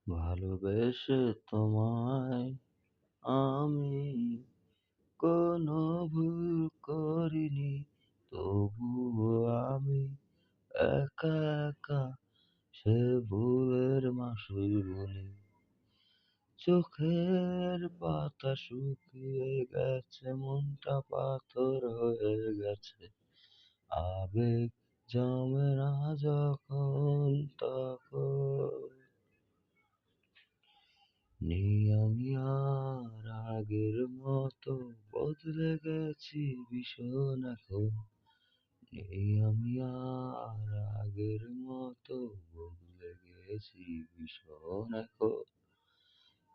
ভালোবেসে তোমায় আমি কোনো ভুল করিনি, তবুও আমি একা একা সে ভুলের মাসুল গুনি। চোখের পাতা শুকিয়ে গেছে, মনটা পাথর হয়ে গেছে, আবেগ জমে না যখন তখন। নেই আমি আর আগের মতো, বদলে গেছি ভীষণ এখন। নেই আমি আর আগের মতো, বদলে গেছি ভীষণ এখন।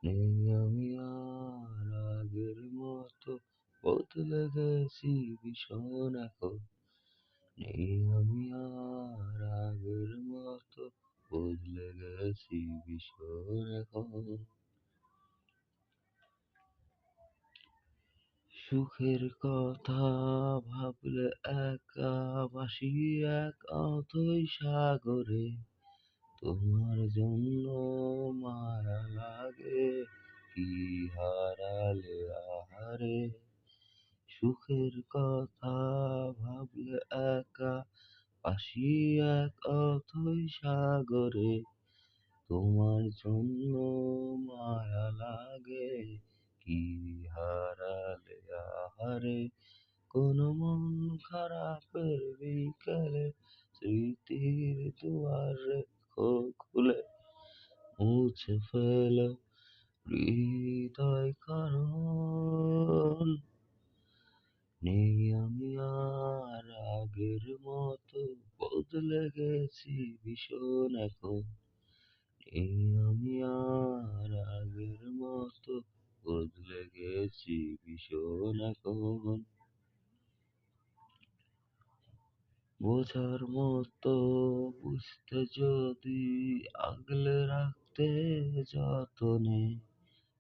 নেই আমি আর আগের মতো, বদলে গেছি ভীষণ এখন। নেই আমি আর আগের মতো, বদলে গেছি ভীষণ এখন। সুখের কথা ভাবলে একা ভাসি এক অথই সাগরে, তোমার জন্য মায়া লাগে কি হারালে আহারে। সুখের কথা ভাবলে একা ভাসি এক অথই সাগরে, তোমার জন্য মায়া লাগে কি হারালে আহারে। কোন মন খারাপের বিকেলে স্মৃতির দুয়ারে খুলে মুছে ফেলো হৃদয়, কারণ নেই আমি আর আগের মতো, বদলে গেছি ভীষণ এখন। নেই আমি আর আগের মতো, বদলে গেছি ভীষণ এখন। বোঝার মতো বুঝতে যদি আগলে রাখতে যতনে,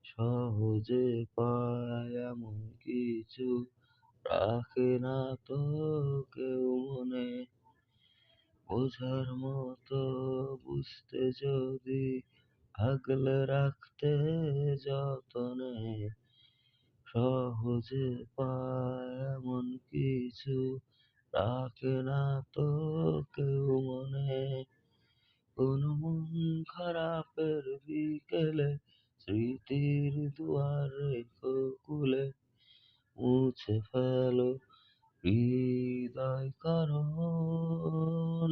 সহজে পায় এমন কিছু রাখে না তো কেউ মনে। বোঝার মতো বুঝতে যদি আগলে রাখতে যতনে, সহজে পায় এমন কিছু রাখে না তো কেউ মনে। কোন মন খারাপের বিকেলে স্মৃতির দুয়ারে খুলে মুছে ফেলো হৃদয়, কারণ